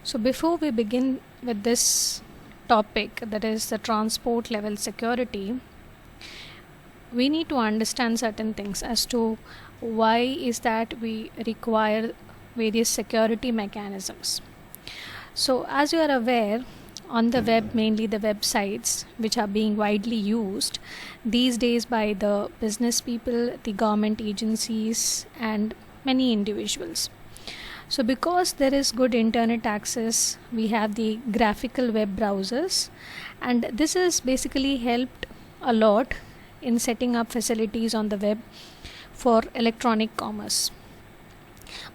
So before we begin with this topic, that is the transport level security, we need to understand certain things as to why is that we require various security mechanisms. So as you are aware, on the web, mainly the websites which are being widely used these days by the business people, the government agencies, and many individuals. So because there is good internet access, we have the graphical web browsers, and this has basically helped a lot in setting up facilities on the web for electronic commerce.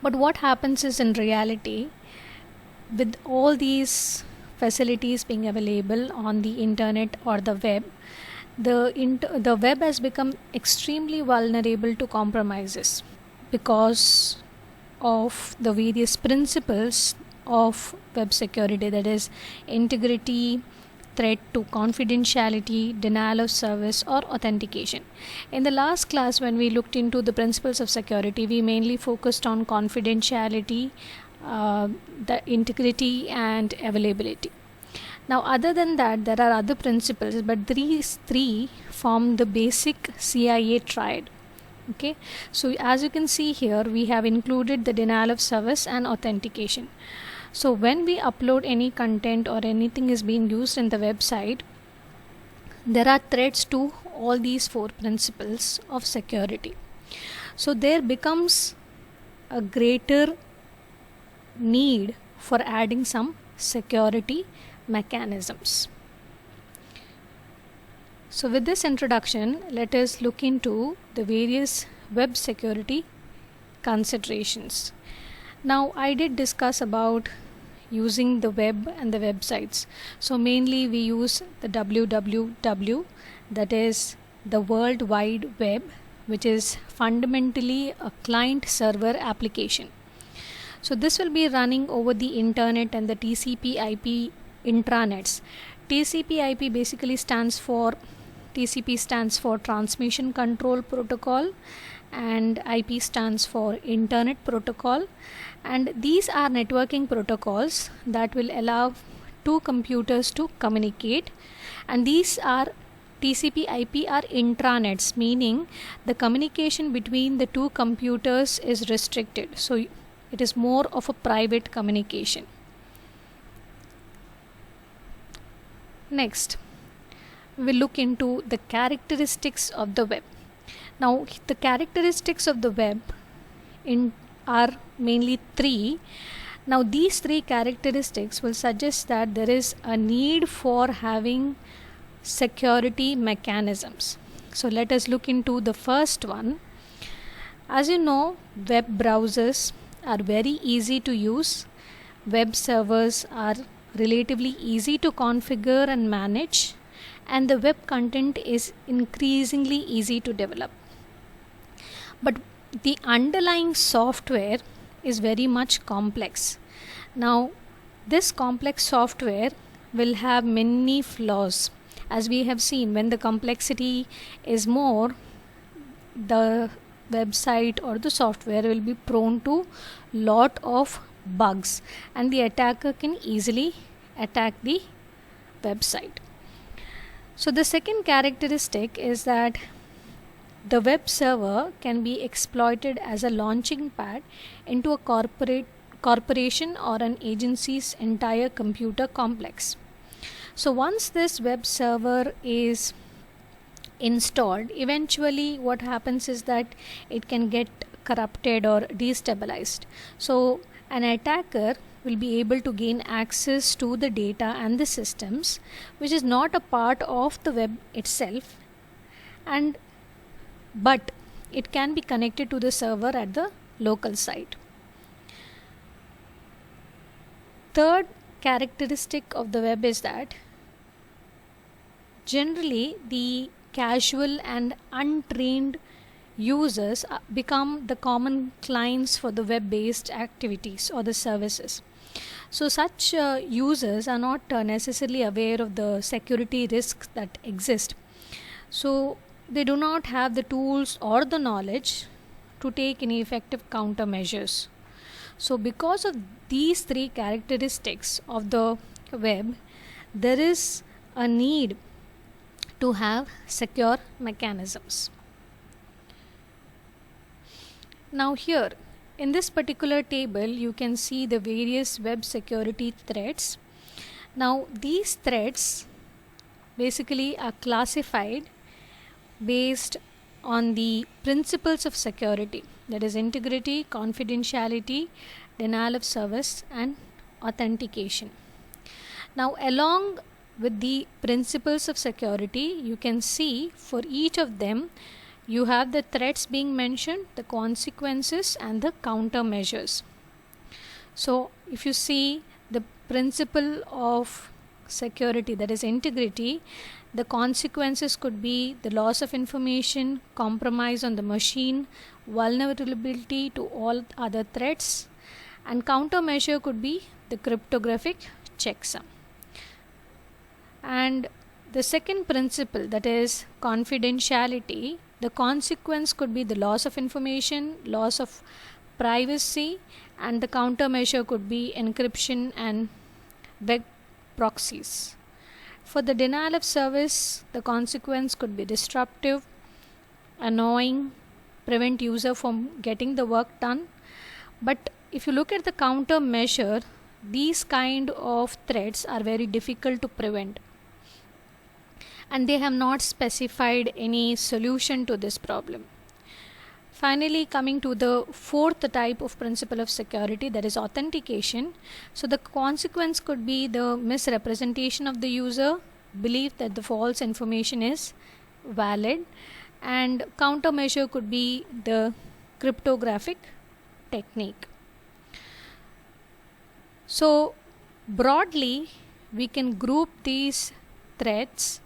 But what happens is, in reality, with all these facilities being available on the internet or the web, the web has become extremely vulnerable to compromises because of the various principles of web security, that is integrity, threat to confidentiality, denial of service, or authentication. In the last class, when we looked into the principles of security, we mainly focused on confidentiality, the integrity, and availability. Now, other than that, there are other principles, but these three form the basic CIA triad. Okay, so as you can see here, we have included the denial of service and authentication. So when we upload any content or anything is being used in the website, there are threats to all these four principles of security. So there becomes a greater need for adding some security mechanisms. So with this introduction, let us look into the various web security considerations. Now, I did discuss about using the web and the websites. So mainly we use the www, that is the World Wide Web, which is fundamentally a client server application. So this will be running over the internet and the TCP/IP intranets. TCP/IP basically stands for Transmission Control Protocol, and IP stands for Internet Protocol, and these are networking protocols that will allow two computers to communicate, and these are TCP/IP are intranets, meaning the communication between the two computers is restricted, so it is more of a private communication. Next, we'll look into the characteristics of the web. Now, the characteristics of the web are mainly three. Now, these three characteristics will suggest that there is a need for having security mechanisms. So let us look into the first one. As you know, web browsers are very easy to use. Web servers are relatively easy to configure and manage, and the web content is increasingly easy to develop. But the underlying software is very much complex. Now, this complex software will have many flaws. As we have seen, when the complexity is more, the website or the software will be prone to lot of bugs, and the attacker can easily attack the website. So the second characteristic is that the web server can be exploited as a launching pad into a corporation or an agency's entire computer complex. So once this web server is installed, eventually what happens is that it can get corrupted or destabilized. So an attacker will be able to gain access to the data and the systems which is not a part of the web itself, but it can be connected to the server at the local site. Third characteristic of the web is that generally the casual and untrained users become the common clients for the web-based activities or the services. So such users are not necessarily aware of the security risks that exist. So they do not have the tools or the knowledge to take any effective countermeasures. So because of these three characteristics of the web, there is a need to have secure mechanisms. Now here in this particular table you can see the various web security threats. Now these threats basically are classified based on the principles of security, that is integrity, confidentiality, denial of service and authentication. Now along with the principles of security, you can see for each of them you have the threats being mentioned, the consequences and the countermeasures. So if you see the principle of security, that is integrity, the consequences could be the loss of information, compromise on the machine, vulnerability to all other threats, and countermeasure could be the cryptographic checksum. And the second principle, that is confidentiality, the consequence could be the loss of information, loss of privacy, and the countermeasure could be encryption and web proxies. For the denial of service, the consequence could be disruptive, annoying, prevent user from getting the work done. But if you look at the countermeasure, these kind of threats are very difficult to prevent, and they have not specified any solution to this problem. Finally, coming to the fourth type of principle of security, that is authentication. So the consequence could be the misrepresentation of the user, belief that the false information is valid, and countermeasure could be the cryptographic technique. So broadly, we can group these threats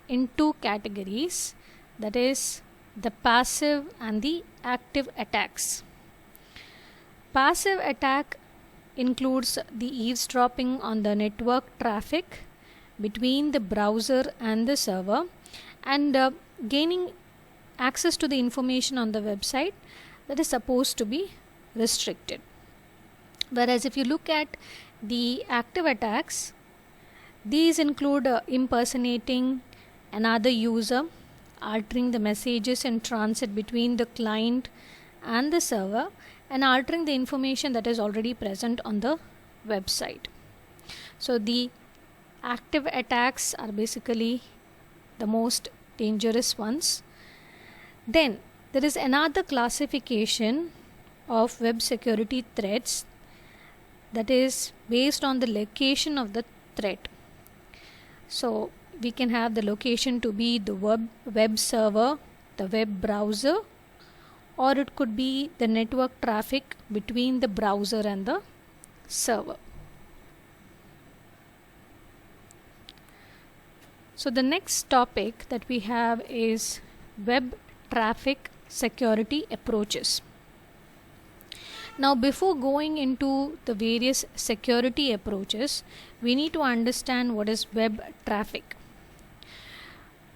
in two categories, that is the passive and the active attacks. Passive attack includes the eavesdropping on the network traffic between the browser and the server, and gaining access to the information on the website that is supposed to be restricted. Whereas if you look at the active attacks, these include impersonating another user, altering the messages in transit between the client and the server, and altering the information that is already present on the website. So the active attacks are basically the most dangerous ones. Then there is another classification of web security threats, that is based on the location of the threat. So we can have the location to be the web server, the web browser, or it could be the network traffic between the browser and the server. So the next topic that we have is web traffic security approaches. Now before going into the various security approaches, we need to understand what is web traffic.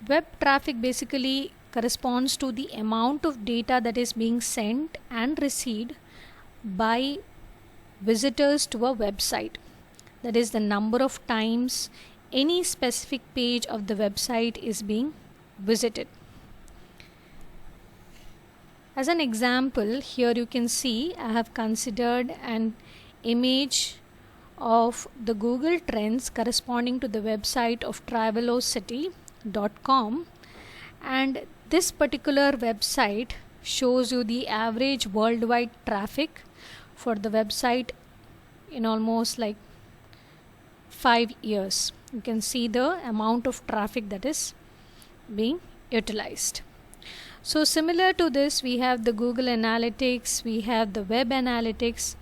Web traffic basically corresponds to the amount of data that is being sent and received by visitors to a website. That is the number of times any specific page of the website is being visited. As an example, here you can see I have considered an image of the Google Trends corresponding to the website of travelocity.com, and this particular website shows you the average worldwide traffic for the website in almost like 5 years. You can see the amount of traffic that is being utilized. So similar to this, we have the Google Analytics, we have the Web Analytics.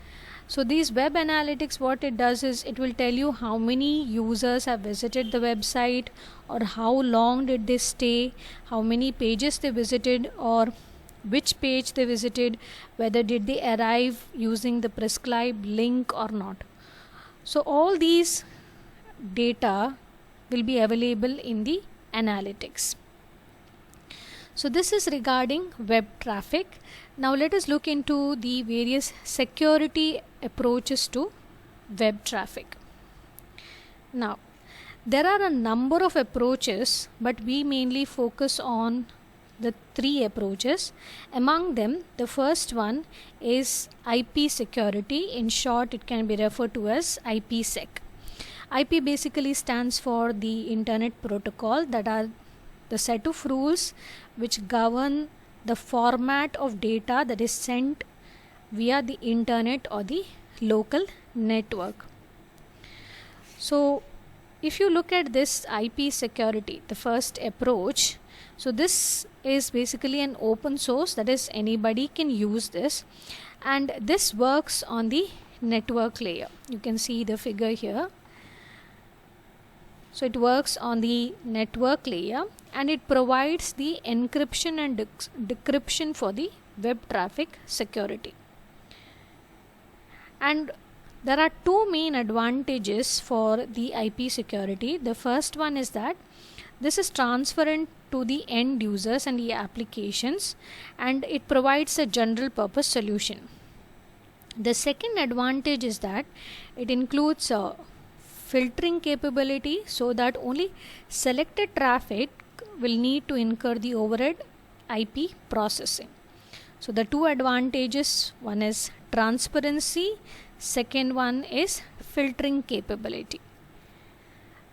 So these Web Analytics, what it does is it will tell you how many users have visited the website, or how long did they stay, how many pages they visited, or which page they visited, whether did they arrive using the prescribed link or not. So all these data will be available in the analytics. So this is regarding web traffic. Now let us look into the various security approaches to web traffic. Now there are a number of approaches, but we mainly focus on the three approaches. Among them, the first one is IP security. In short, it can be referred to as IPsec. IP basically stands for the Internet Protocol, that are the set of rules which govern the format of data that is sent via the internet or the local network. So if you look at this IP security, the first approach, so this is basically an open source, that is anybody can use this, and this works on the network layer. You can see the figure here. So it works on the network layer and it provides the encryption and decryption for the web traffic security. And there are two main advantages for the IP security. The first one is that this is transparent to the end users and the applications, and it provides a general purpose solution. The second advantage is that it includes a filtering capability, so that only selected traffic will need to incur the overhead IP processing. So the two advantages, one is transparency, second one is filtering capability.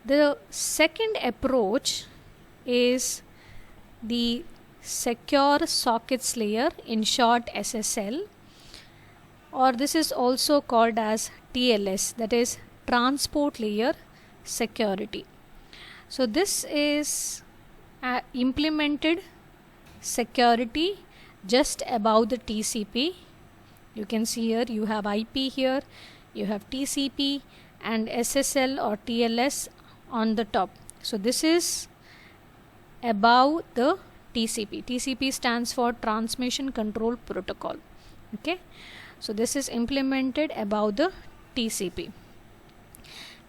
The second approach is the secure sockets layer, in short SSL, or this is also called as TLS, that is transport layer security. So this is implemented security just above the TCP. You can see here you have IP here, you have TCP and SSL or TLS on the top. So this is above the TCP. TCP stands for Transmission Control Protocol. Okay, so this is implemented above the TCP,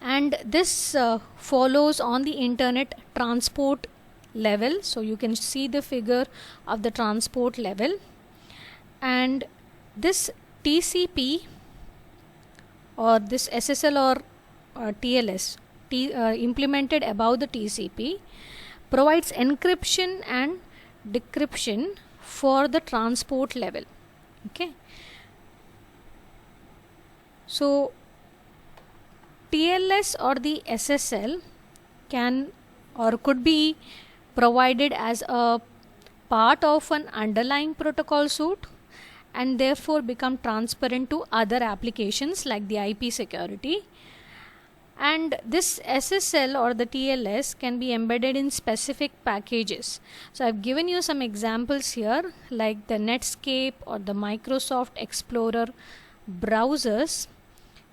and this follows on the internet transport level. So you can see the figure of the transport level, and this TCP or this SSL or TLS implemented above the TCP provides encryption and decryption for the transport level. Okay, so TLS or the SSL can or could be provided as a part of an underlying protocol suite and therefore become transparent to other applications like the IP security. And this SSL or the TLS can be embedded in specific packages. So I've given you some examples here, like the Netscape or the Microsoft Explorer browsers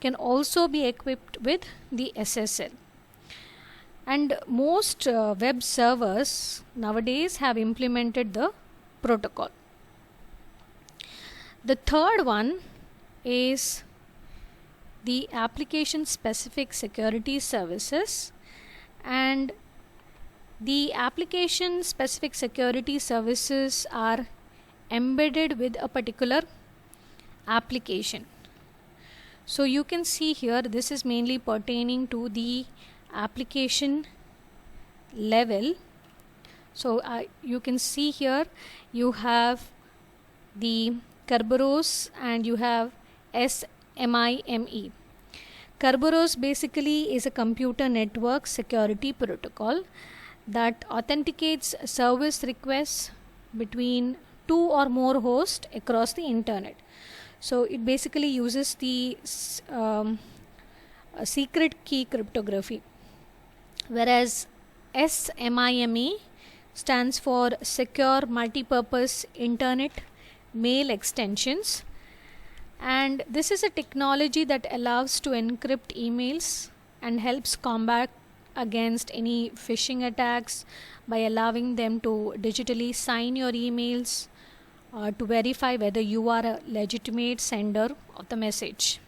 can also be equipped with the SSL. And most web servers nowadays have implemented the protocol. The third one is the application specific security services, and the application specific security services are embedded with a particular application. So you can see here this is mainly pertaining to the application level. So you can see here you have the Kerberos and you have SMIME. Kerberos basically is a computer network security protocol that authenticates service requests between two or more hosts across the internet. So it basically uses the secret key cryptography, whereas SMIME stands for Secure Multipurpose Internet Mail Extensions, and this is a technology that allows to encrypt emails and helps combat against any phishing attacks by allowing them to digitally sign your emails to verify whether you are a legitimate sender of the message.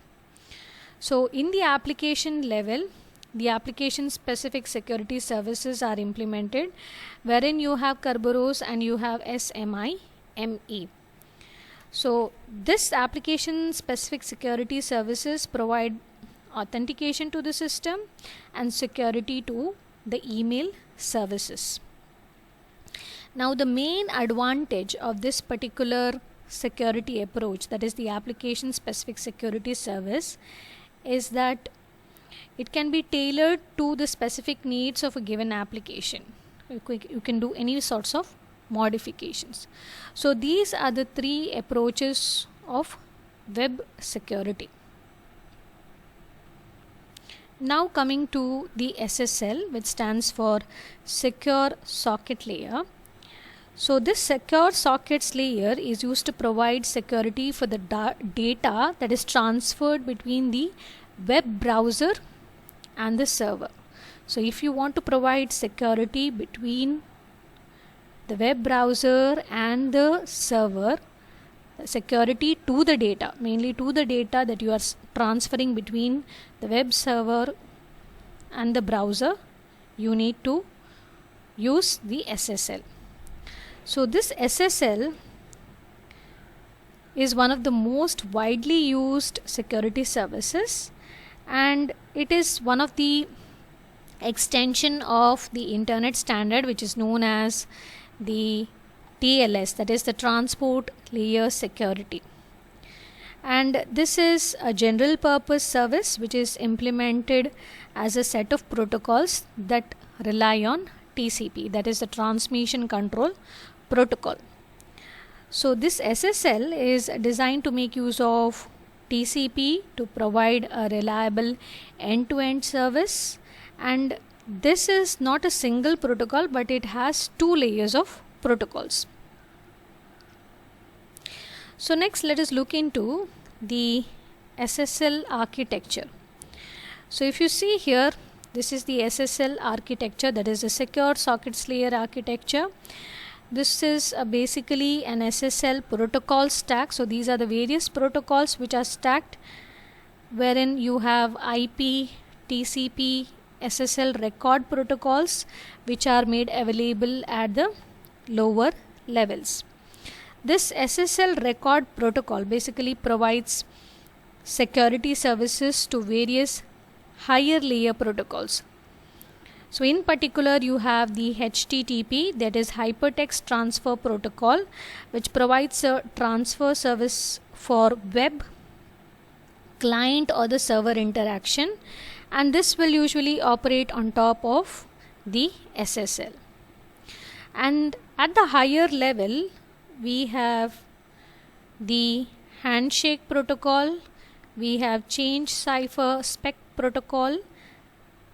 So in the application level, the application specific security services are implemented, wherein you have Kerberos and you have SMIME. So this application specific security services provide authentication to the system and security to the email services. Now the main advantage of this particular security approach, that is the application specific security service, is that it can be tailored to the specific needs of a given application. You can do any sorts of modifications. So these are the three approaches of web security. Now coming to the SSL, which stands for Secure Socket Layer. So this secure sockets layer is used to provide security for the data that is transferred between the web browser and the server. So if you want to provide security between the web browser and the server, security to the data, mainly to the data that you are transferring between the web server and the browser, you need to use the SSL. So this SSL is one of the most widely used security services, and it is one of the extension of the internet standard, which is known as the TLS, that is the Transport Layer Security. And this is a general purpose service which is implemented as a set of protocols that rely on TCP, that is the Transmission Control Protocol. So this SSL is designed to make use of TCP to provide a reliable end-to-end service, and this is not a single protocol, but it has two layers of protocols. So next let us look into the SSL architecture. So if you see here, this is the SSL architecture, that is a secure sockets layer architecture. This is basically an SSL protocol stack. So these are the various protocols which are stacked, wherein you have IP, TCP, SSL record protocols which are made available at the lower levels. This SSL record protocol basically provides security services to various higher layer protocols. So in particular you have the HTTP, that is Hypertext Transfer Protocol, which provides a transfer service for web, client or the server interaction, and this will usually operate on top of the SSL. And at the higher level we have the handshake protocol, we have change cipher spec protocol,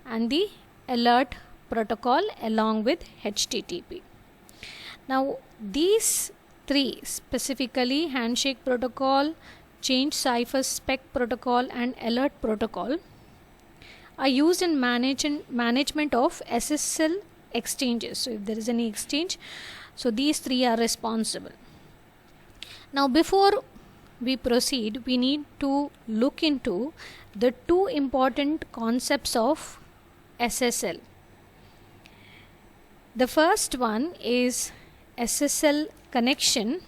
and the alert protocol along with HTTP. Now these three, specifically handshake protocol, change cipher spec protocol and alert protocol, are used in management of SSL exchanges. So if there is any exchange, so these three are responsible. Now before we proceed, we need to look into the two important concepts of SSL. The first one is SSL connection.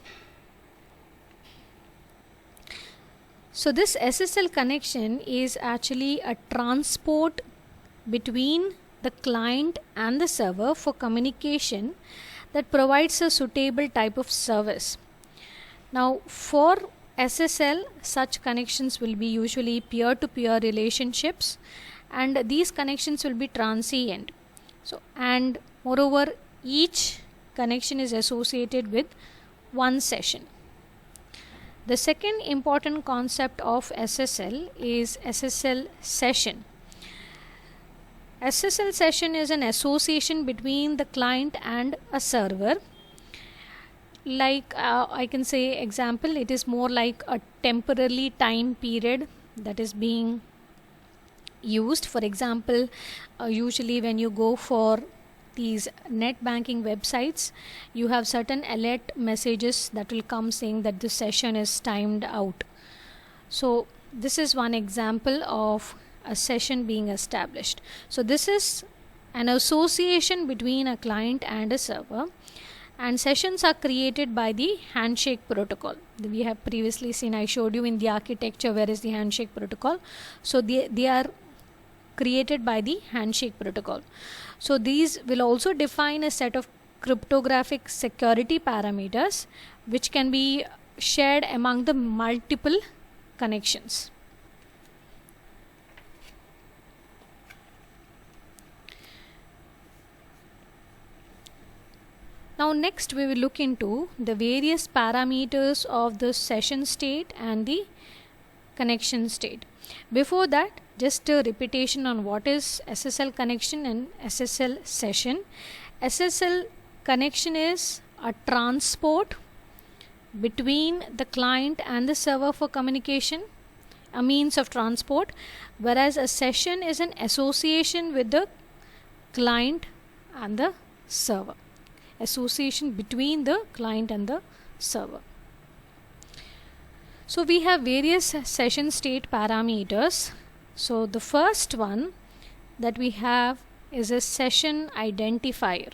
So this SSL connection is actually a transport between the client and the server for communication that provides a suitable type of service. Now for SSL, such connections will be usually peer-to-peer relationships, and these connections will be transient. So, and moreover, each connection is associated with one session. The second important concept of SSL is SSL session. SSL session is an association between the client and a server. Like I can say example, it is more like a temporarily time period that is being used. For example, usually when you go for these net banking websites, you have certain alert messages that will come saying that the session is timed out. So this is one example of a session being established. So this is an association between a client and a server, and sessions are created by the handshake protocol. We have previously seen, I showed you in the architecture where is the handshake protocol. So they are created by the handshake protocol. So these will also define a set of cryptographic security parameters which can be shared among the multiple connections. Now next we will look into the various parameters of the session state and the connection state. Before that, just a repetition on what is SSL connection and SSL session. SSL connection is a transport between the client and the server for communication, a means of transport, whereas a session is an association with the client and the server, association between the client and the server. So we have various session state parameters. So the first one that we have is a session identifier.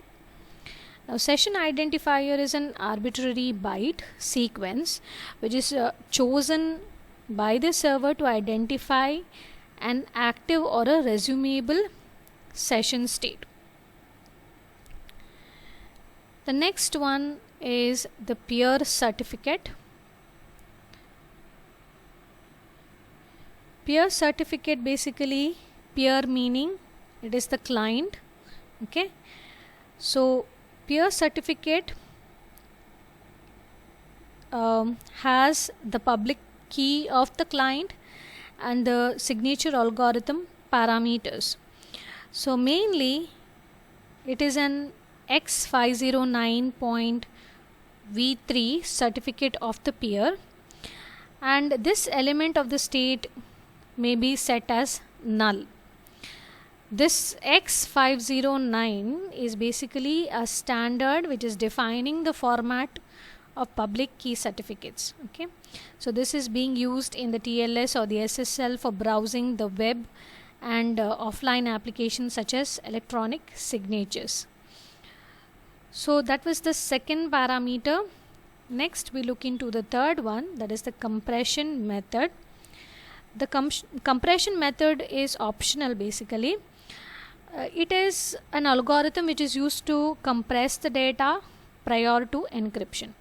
Now session identifier is an arbitrary byte sequence which is chosen by the server to identify an active or a resumable session state. The next one is the peer certificate. Peer certificate, basically peer meaning it is the client. Okay, so peer certificate has the public key of the client and the signature algorithm parameters. So mainly it is an X509.v3 certificate of the peer, and this element of the state may be set as null. This X509 is basically a standard which is defining the format of public key certificates. Okay, so this is being used in the TLS or the SSL for browsing the web and offline applications such as electronic signatures. So that was the second parameter. Next we look into the third one, that is the compression method. The compression method is optional basically. It is an algorithm which is used to compress the data prior to encryption.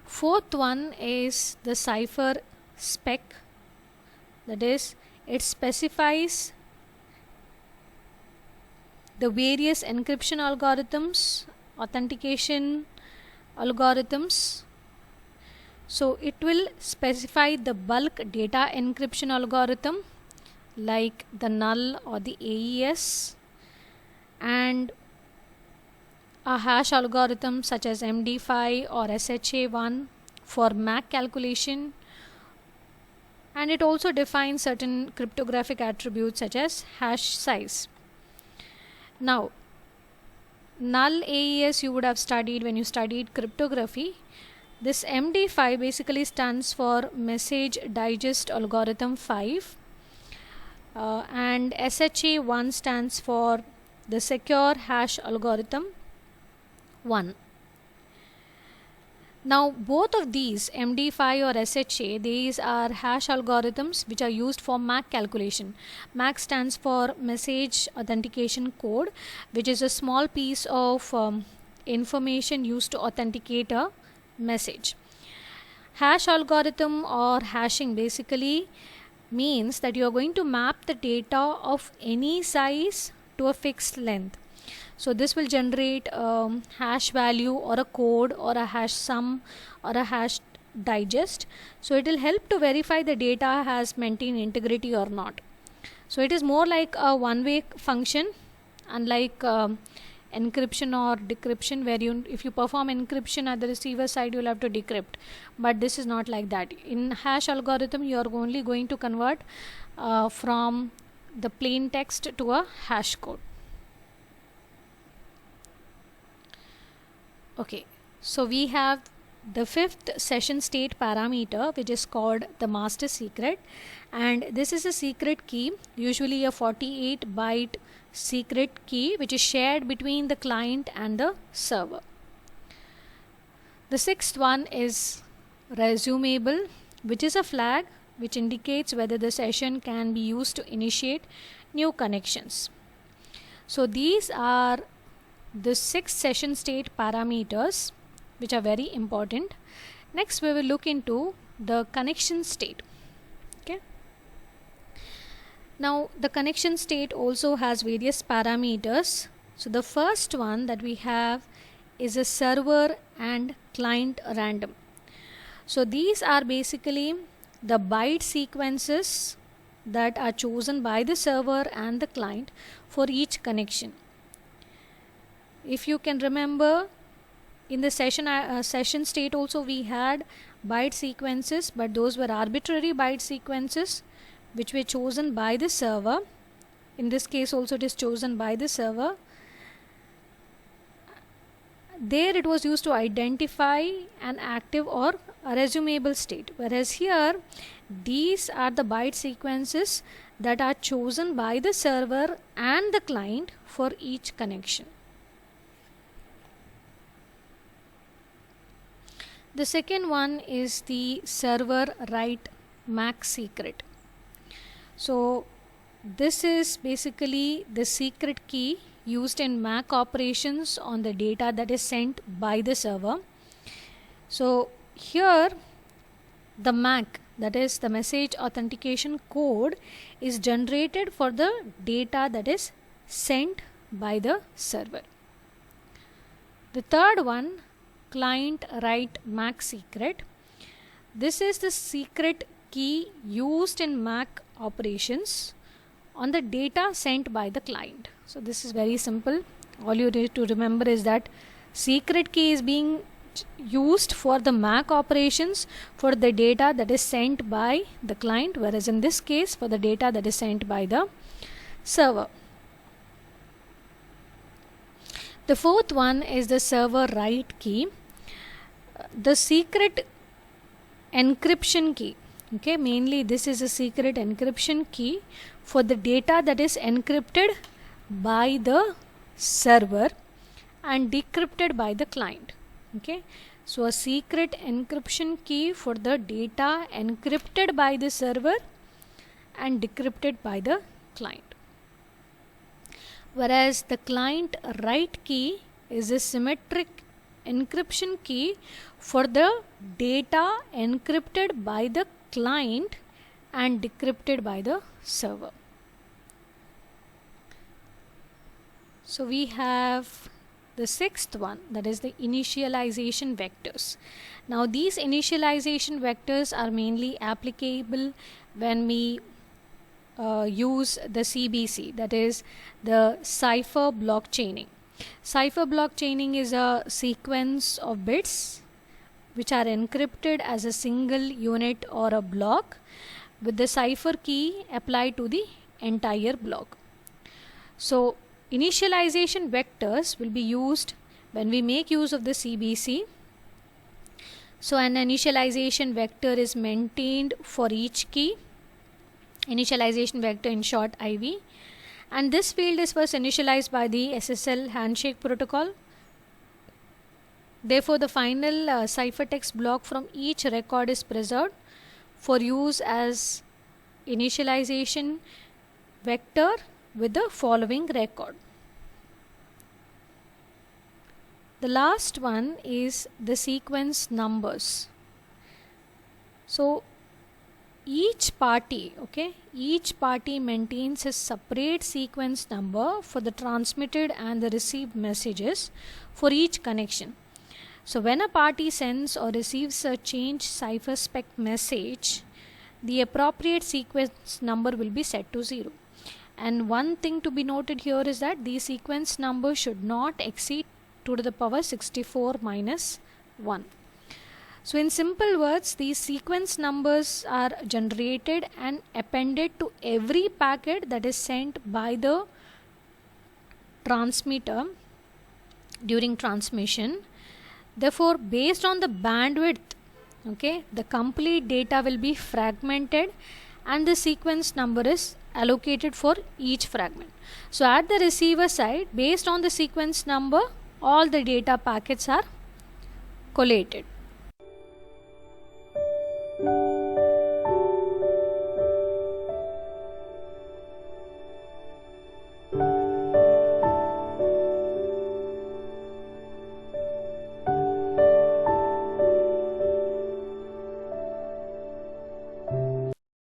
Fourth one is the cipher spec, that is it specifies the various encryption algorithms, authentication algorithms. So it will specify the bulk data encryption algorithm like the null or the AES, and a hash algorithm such as MD5 or SHA-1 for MAC calculation, and it also defines certain cryptographic attributes such as hash size. Now null AES you would have studied when you studied cryptography. This MD5 basically stands for Message Digest Algorithm 5, and SHA-1 stands for the Secure Hash Algorithm 1. Now both of these, MD5 or SHA, these are hash algorithms which are used for MAC calculation. MAC stands for Message Authentication Code, which is a small piece of information used to authenticate a message. Hash algorithm or hashing basically means that you are going to map the data of any size to a fixed length. So this will generate a hash value or a code or a hash sum or a hash digest. So it will help to verify the data has maintained integrity or not. So it is more like a one-way function, unlike encryption or decryption, where if you perform encryption at the receiver side, you will have to decrypt, but this is not like that. In hash algorithm you are only going to convert from the plain text to a hash code. Okay, so we have the fifth session state parameter, which is called the master secret, and this is a secret key, usually a 48 byte secret key, which is shared between the client and the server. The sixth one is resumable, which is a flag which indicates whether the session can be used to initiate new connections. So these are the 6 session state parameters which are very important. Next we will look into the connection state. Okay. Now the connection state also has various parameters. So the first one that we have is a server and client random. So these are basically the byte sequences that are chosen by the server and the client for each connection. If you can remember, in the session state also we had byte sequences, but those were arbitrary byte sequences which were chosen by the server. In this case also it is chosen by the server. There it was used to identify an active or a resumable state, whereas here these are the byte sequences that are chosen by the server and the client for each connection. The second one is the server write MAC secret. So this is basically the secret key used in MAC operations on the data that is sent by the server. So here the MAC, that is the message authentication code, is generated for the data that is sent by the server. The third one, client write MAC secret. This is the secret key used in MAC operations on the data sent by the client. So this is very simple. All you need to remember is that secret key is being used for the MAC operations for the data that is sent by the client, whereas in this case for the data that is sent by the server. The fourth one is the server write key. The secret encryption key. Okay, mainly this is a secret encryption key for the data that is encrypted by the server and decrypted by the client. Okay, so a secret encryption key for the data encrypted by the server and decrypted by the client. Whereas the client write key is a symmetric encryption key for the data encrypted by the client and decrypted by the server. So we have the sixth one, that is the initialization vectors. Now these initialization vectors are mainly applicable when we use the CBC, that is the cipher block chaining. Cipher block chaining is a sequence of bits which are encrypted as a single unit or a block with the cipher key applied to the entire block. So initialization vectors will be used when we make use of the CBC. So an initialization vector is maintained for each key, initialization vector, in short IV, and this field is first initialized by the SSL handshake protocol. Therefore the final ciphertext block from each record is preserved for use as initialization vector with the following record. The last one is the sequence numbers. So each party maintains a separate sequence number for the transmitted and the received messages for each connection. So when a party sends or receives a change cipher spec message, the appropriate sequence number will be set to 0. And one thing to be noted here is that the sequence number should not exceed 2 to the power 64 minus 1. So in simple words, these sequence numbers are generated and appended to every packet that is sent by the transmitter during transmission. Therefore, based on the bandwidth, okay, the complete data will be fragmented and the sequence number is allocated for each fragment. So at the receiver side, based on the sequence number, all the data packets are collated.